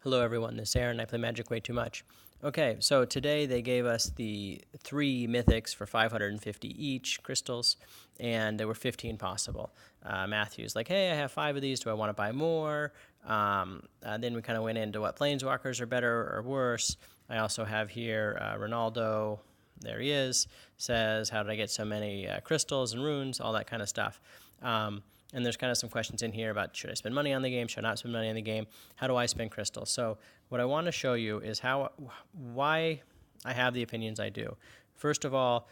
Hello everyone, this is Aaron. I play Magic way too much. Okay, so today they gave us the 3 mythics for 550 each crystals, and there were 15 possible. Matthew's like, hey, I have 5 of these. Do I want to buy more? Then we kind of went into what Planeswalkers are better or worse. I also have here Ronaldo. There he is. Says, how did I get so many crystals and runes? All that kind of stuff. And there's kind of some questions in here about should I spend money on the game, should I not spend money on the game, how do I spend crystals? So what I want to show you is why I have the opinions I do. First of all,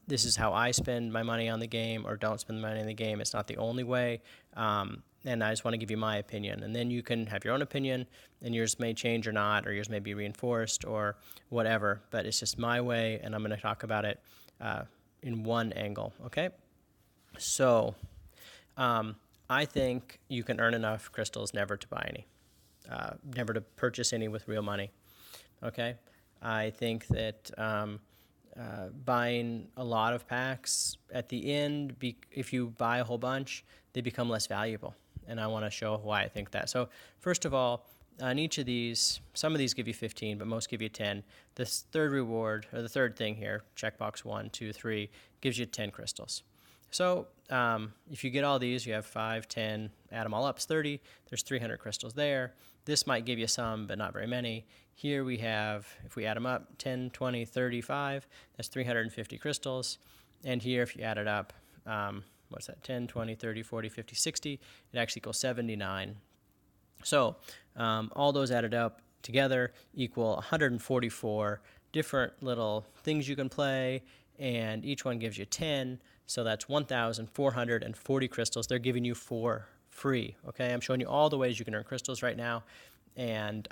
this is how I spend my money on the game or don't spend money on the game. It's not the only way, and I just want to give you my opinion. And then you can have your own opinion, and yours may change or not, or yours may be reinforced or whatever, but it's just my way, and I'm going to talk about it in one angle, okay? So I think you can earn enough crystals never to buy any, never to purchase any with real money. Okay, I think that buying a lot of packs at the end, if you buy a whole bunch, they become less valuable, and I want to show why I think that. So first of all, on each of these, some of these give you 15, but most give you 10. This third reward, or the third thing here, checkbox 1, 2, 3, gives you 10 crystals. So if you get all these, you have 5, 10, add them all up, it's 30. There's 300 crystals there. This might give you some, but not very many. Here we have, if we add them up, 10, 20, 35, that's 350 crystals. And here, if you add it up, what's that, 10, 20, 30, 40, 50, 60, it actually equals 79. So all those added up together equal 144 different little things you can play, and each one gives you 10. So that's 1,440 crystals. They're giving you for free. Okay, I'm showing you all the ways you can earn crystals right now, and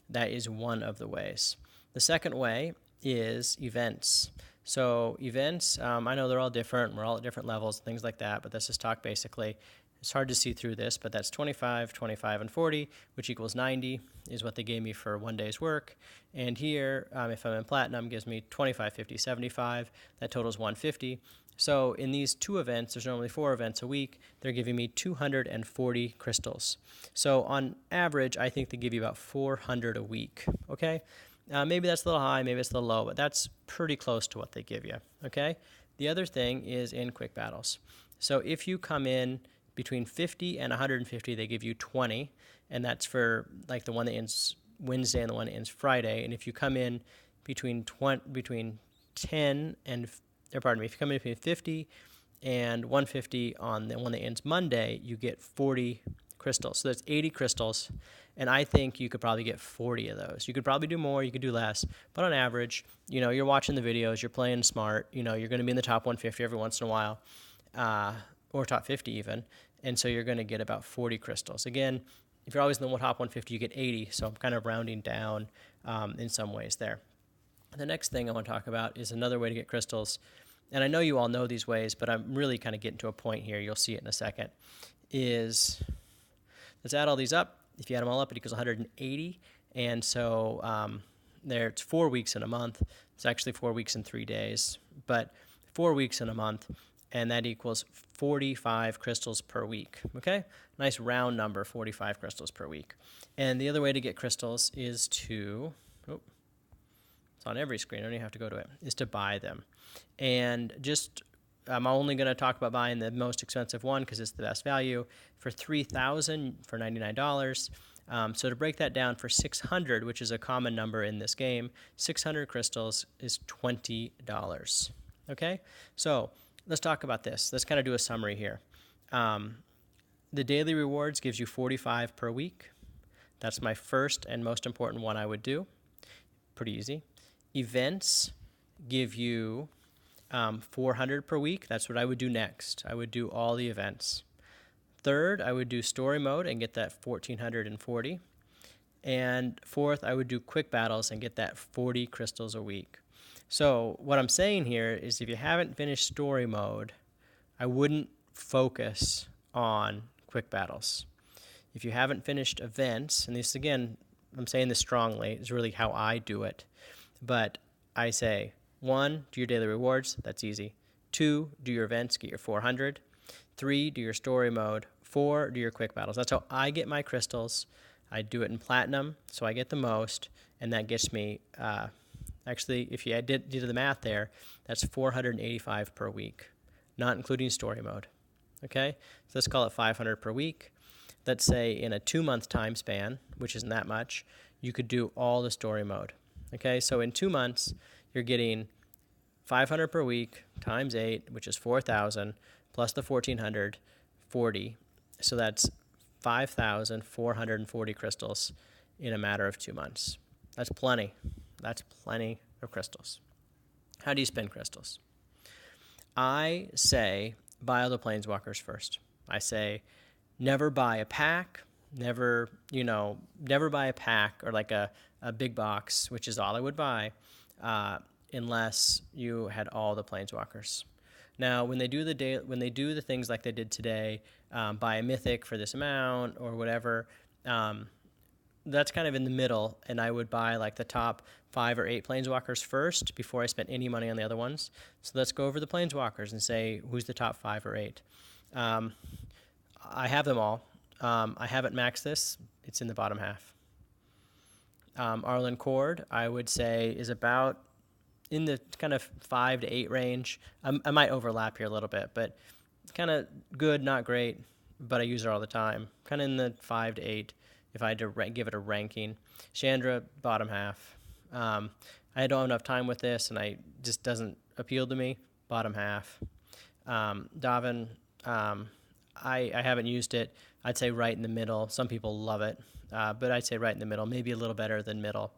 that is one of the ways. The second way is events. So events, I know they're all different. We're all at different levels, things like that, but let's just talk basically. It's hard to see through this, but that's 25, 25, and 40, which equals 90, is what they gave me for one day's work. And here, if I'm in platinum, gives me 25, 50, 75. That totals 150. So in these 2 events, there's normally 4 events a week. They're giving me 240 crystals. So on average, I think they give you about 400 a week. Okay, maybe that's a little high, maybe it's a little low, but that's pretty close to what they give you. Okay. The other thing is in quick battles. So if you come in between 50 and 150, they give you 20, and that's for like the one that ends Wednesday and the one that ends Friday. And if you come in between 10 and if you come in between 50 and 150 on the one that ends Monday, you get 40 crystals. So that's 80 crystals, and I think you could probably get 40 of those. You could probably do more, you could do less, but on average, you're watching the videos, you're playing smart, you're going to be in the top 150 every once in a while, or top 50 even, and so you're going to get about 40 crystals. Again, if you're always in the top 150, you get 80, so I'm kind of rounding down in some ways there. The next thing I want to talk about is another way to get crystals, and I know you all know these ways, but I'm really kind of getting to a point here, you'll see it in a second, is let's add all these up. If you add them all up, it equals 180, and so it's 4 weeks in a month. It's actually 4 weeks and 3 days, but 4 weeks in a month, and that equals 45 crystals per week, okay? Nice round number, 45 crystals per week. And the other way to get crystals is to, it's on every screen, I don't even have to go to it, is to buy them. And I'm only going to talk about buying the most expensive one because it's the best value for $3,000 for $99. So to break that down for 600, which is a common number in this game, 600 crystals is $20. Okay, so let's talk about this. Let's kind of do a summary here. The daily rewards gives you 45 per week. That's my first and most important one I would do. Pretty easy. Events give you 400 per week. That's what I would do next. I would do all the events. Third, I would do story mode and get that 1,440. And fourth, I would do quick battles and get that 40 crystals a week. So what I'm saying here is if you haven't finished story mode, I wouldn't focus on quick battles. If you haven't finished events, and this again, I'm saying this strongly, is really how I do it, but I say 1, do your daily rewards, that's easy. 2, do your events, get your 400. 3, do your story mode. 4, do your quick battles. That's how I get my crystals. I do it in platinum, so I get the most, and that gets me, actually, if you did the math there, that's 485 per week, not including story mode. Okay, so let's call it 500 per week. Let's say in a 2-month time span, which isn't that much, you could do all the story mode. Okay, so in 2 months, you're getting 500 per week times 8, which is 4,000, plus the 1,440. So that's 5,440 crystals in a matter of 2 months. That's plenty. That's plenty of crystals. How do you spend crystals? I say buy all the planeswalkers first. I say never buy a pack, never buy a pack or like a big box, which is all I would buy, unless you had all the planeswalkers. Now, when they do the things like they did today, buy a mythic for this amount or whatever, that's kind of in the middle, and I would buy like the top 5 or 8 planeswalkers first before I spent any money on the other ones. So let's go over the planeswalkers and say who's the top 5 or 8. I have them all. I haven't maxed this. It's in the bottom half. Arlen Cord, I would say, is about in the kind of 5 to 8 range. I might overlap here a little bit, but kind of good, not great, but I use her all the time. Kind of in the 5 to 8 if I had to give it a ranking. Chandra, bottom half. I don't have enough time with this, and I just doesn't appeal to me. Bottom half. Davin, I haven't used it. I'd say right in the middle. Some people love it, but I'd say right in the middle, maybe a little better than middle.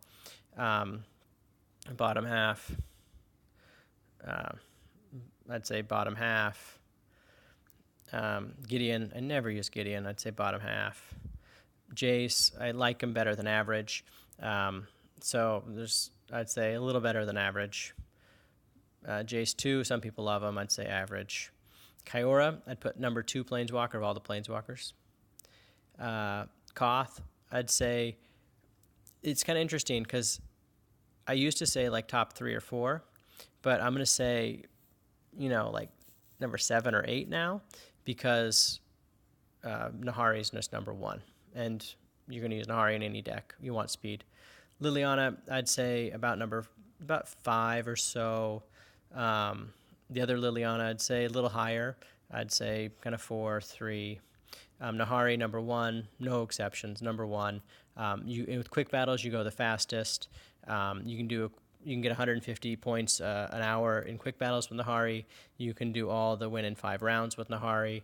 Bottom half. I'd say bottom half. Gideon, I never use Gideon. I'd say bottom half. Jace, I like him better than average. So I'd say a little better than average. Jace 2, some people love him. I'd say average. Kyora, I'd put number 2 planeswalker of all the planeswalkers. Koth, I'd say it's kind of interesting because I used to say like top 3 or 4, but I'm going to say, like number 7 or 8 now because Nahari is just number 1. And you're going to use Nahari in any deck. You want speed. Liliana, I'd say about 5 or so. The other Liliana, I'd say a little higher. I'd say kind of 4, 3. Nahari, number 1, no exceptions, number 1. With quick battles, you go the fastest. You can get 150 points an hour in quick battles with Nahari. You can do all the win in 5 rounds with Nahari.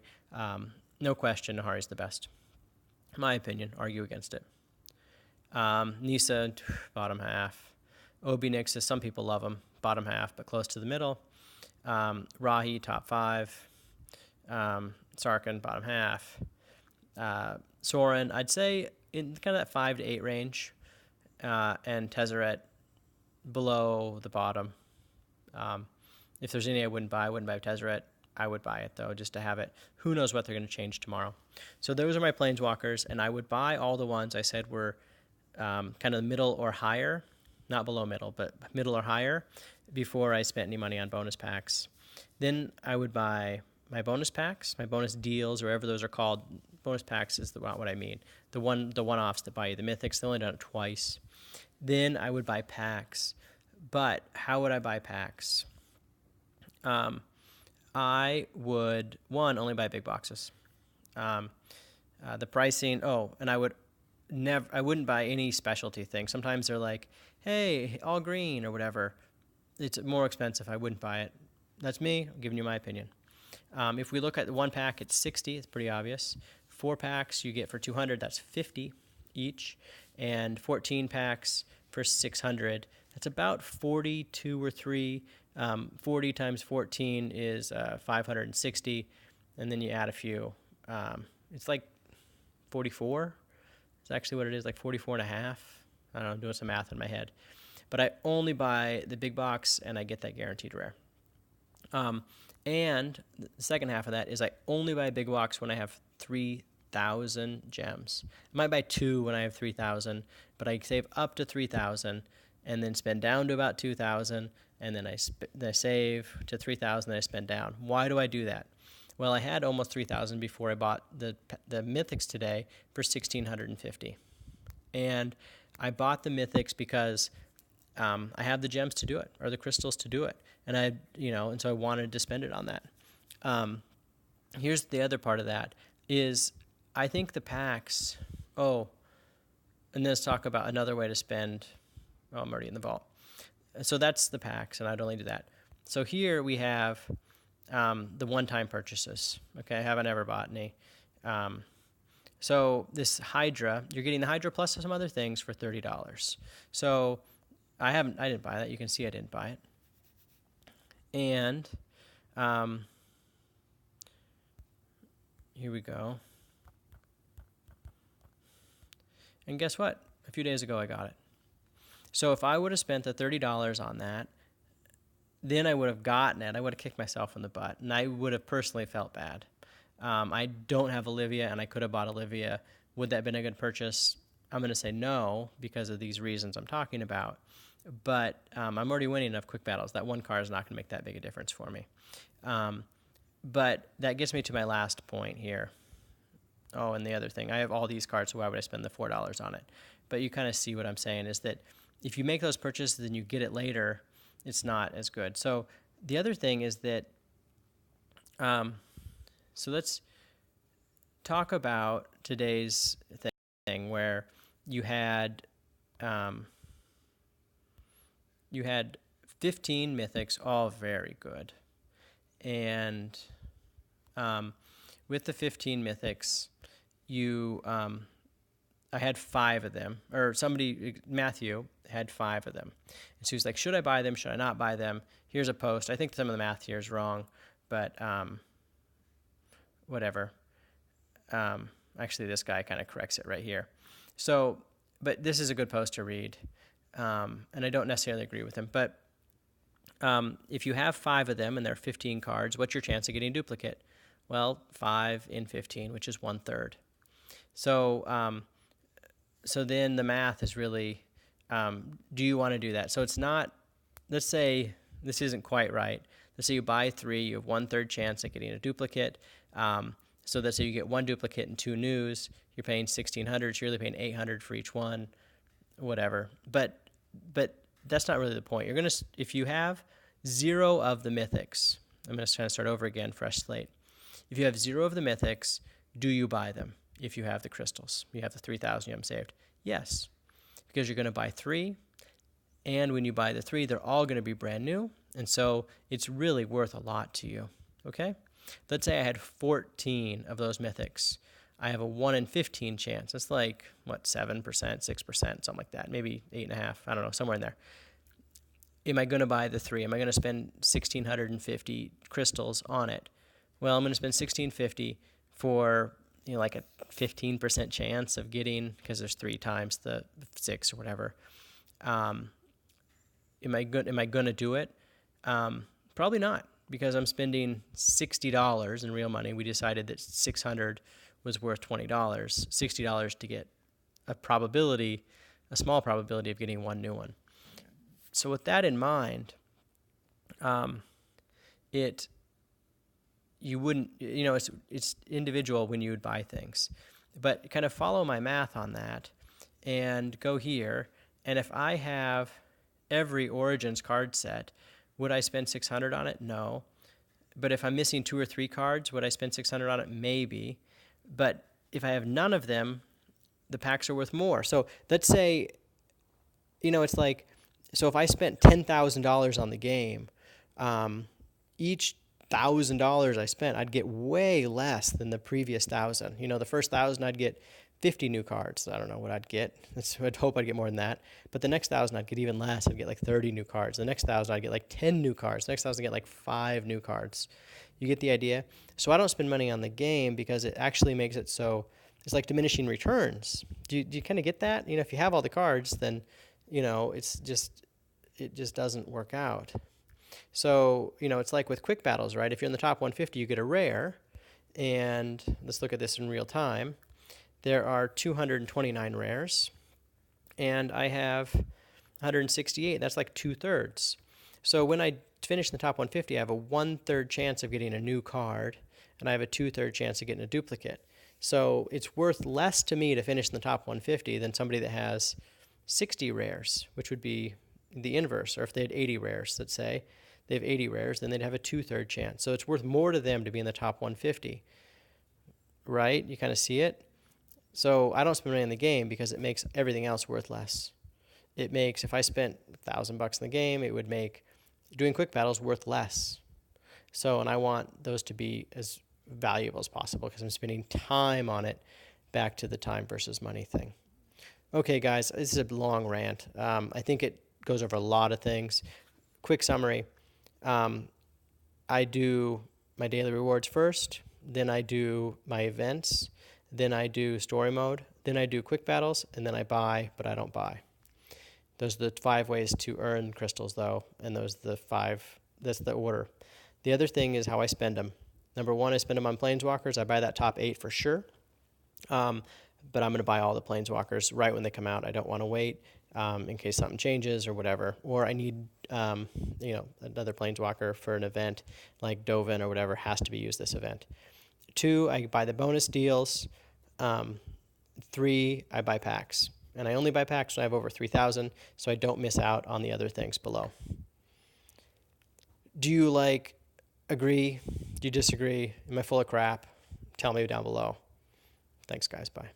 No question, Nahari's the best. My opinion, argue against it. Nisa, bottom half. Obi Nixus, some people love him, bottom half, but close to the middle. Rahi, top 5. Sarkhan, bottom half. Soren, I'd say in kind of that 5 to 8 range. And Tezzeret, below the bottom. If there's any I wouldn't buy Tezzeret. I would buy it, though, just to have it. Who knows what they're going to change tomorrow. So those are my planeswalkers, and I would buy all the ones I said were kind of middle or higher, not below middle, but middle or higher, before I spent any money on bonus packs. Then I would buy my bonus packs, my bonus deals, or whatever those are called. Bonus packs is not what I mean. The one-offs that buy you the mythics. They only done it twice. Then I would buy packs. But how would I buy packs? I would, only buy big boxes. The pricing, and I wouldn't buy any specialty thing. Sometimes they're like, hey, all green or whatever. It's more expensive. I wouldn't buy it. That's me. I'm giving you my opinion. If we look at the 1 pack, it's 60. It's pretty obvious. 4 packs you get for 200. That's 50 each. And 14 packs for 600. That's about 42 or 3. 40 times 14 is 560, and then you add a few. It's like 44. It's actually what it is, like 44 and a half. I don't know, I'm doing some math in my head. But I only buy the big box, and I get that guaranteed rare. And the second half of that is I only buy a big box when I have 3,000 gems. I might buy 2 when I have 3,000, but I save up to 3,000 and then spend down to about 2,000, and then I save to 3,000, then I spend down. Why do I do that? Well, I had almost 3,000 before I bought the mythics today for 1,650. And I bought the mythics because I have the gems to do it, or the crystals to do it. And and so I wanted to spend it on that. Here's the other part of that is I think the packs, and let's talk about another way to spend. Oh, I'm already in the vault. So that's the packs, and I'd only do that. So here we have the one-time purchases. Okay, I haven't ever bought any. So this Hydra, you're getting the Hydra plus some other things for $30. So I didn't buy that. You can see I didn't buy it. And here we go. And guess what? A few days ago I got it. So if I would have spent the $30 on that, then I would have gotten it. I would have kicked myself in the butt, and I would have personally felt bad. I don't have Olivia, and I could have bought Olivia. Would that have been a good purchase? I'm going to say no because of these reasons I'm talking about. But I'm already winning enough quick battles. That one card is not going to make that big a difference for me. But that gets me to my last point here. Oh, and the other thing, I have all these cards, so why would I spend the $4 on it? But you kind of see what I'm saying is that if you make those purchases and you get it later, it's not as good. So the other thing is that, so let's talk about today's thing where you had 15 mythics, all very good. And with the 15 mythics, I had 5 of them, or Matthew had 5 of them. And so he was like, should I buy them? Should I not buy them? Here's a post. I think some of the math here is wrong, but whatever. Actually, this guy kind of corrects it right here. So, but this is a good post to read. And I don't necessarily agree with him. But if you have 5 of them and there are 15 cards, what's your chance of getting a duplicate? Well, 5 in 15, which is 1/3. So, so then the math is really, do you want to do that? So it's not, let's say this isn't quite right. Let's say you buy 3, you have 1/3 chance of getting a duplicate. So let's say you get 1 duplicate and 2 news. You're paying $1,600. So you're really paying $800 for each one, whatever. But that's not really the point. You're gonna, if you have 0 of the mythics, I'm gonna try to start over again, fresh slate. If you have 0 of the mythics, do you buy them? If you have the crystals, you have the 3,000 you haven't saved. Yes, because you're going to buy 3, and when you buy the 3, they're all going to be brand new, and so it's really worth a lot to you. Okay, let's say I had 14 of those mythics. I have a 1 in 15 chance. That's like what, 7%, 6%, something like that. Maybe 8.5. I don't know, somewhere in there. Am I going to buy the 3? Am I going to spend 1,650 crystals on it? Well, I'm going to spend 1,650 for like a 15% chance of getting, because there's 3 times the 6 or whatever. Am I going to do it? Probably not, because I'm spending $60 in real money. We decided that 600 was worth $20, $60 to get a small probability of getting 1 new one. So with that in mind, you wouldn't, it's individual when you would buy things. But kind of follow my math on that and go here. And if I have every Origins card set, would I spend $600 on it? No. But if I'm missing 2 or 3 cards, would I spend $600 on it? Maybe. But if I have none of them, the packs are worth more. So let's say, it's like, so if I spent $10,000 on the game, each $1,000 I spent, I'd get way less than the previous 1,000. The first 1,000 I'd get 50 new cards. I don't know what I'd get. I'd hope I'd get more than that. But the next 1,000 I'd get even less. I'd get like 30 new cards. The next 1,000 I'd get like 10 new cards. The next 1,000 I'd get like 5 new cards. You get the idea? So I don't spend money on the game because it actually makes it so it's like diminishing returns. Do you kind of get that? If you have all the cards, then it just doesn't work out. So, it's like with quick battles, right? If you're in the top 150, you get a rare. And let's look at this in real time. There are 229 rares. And I have 168. That's like 2/3. So when I finish in the top 150, I have a 1/3 chance of getting a new card. And I have a 2/3 chance of getting a duplicate. So it's worth less to me to finish in the top 150 than somebody that has 60 rares, which would be the inverse. Or if they had 80 rares, let's say they have 80 rares, then they'd have a 2/3 chance. So it's worth more to them to be in the top 150, right? You kind of see it. So I don't spend money on the game because it makes everything else worth less. It makes, if I spent $1,000 in the game, it would make doing quick battles worth less. So, and I want those to be as valuable as possible because I'm spending time on it, back to the time versus money thing. Okay, guys, this is a long rant. I think it goes over a lot of things. Quick summary. I do my daily rewards first, then I do my events, then I do story mode, then I do quick battles, and then I buy, but I don't buy. Those are the 5 ways to earn crystals, though, and those are the 5. That's the order. The other thing is how I spend them. Number 1, I spend them on Planeswalkers. I buy that top 8 for sure, but I'm going to buy all the Planeswalkers right when they come out. I don't want to wait in case something changes or whatever. Or I need, another Planeswalker for an event like Dovin or whatever has to be used this event. 2, I buy the bonus deals. 3, I buy packs. And I only buy packs when I have over 3,000, so I don't miss out on the other things below. Do you agree? Do you disagree? Am I full of crap? Tell me down below. Thanks, guys. Bye.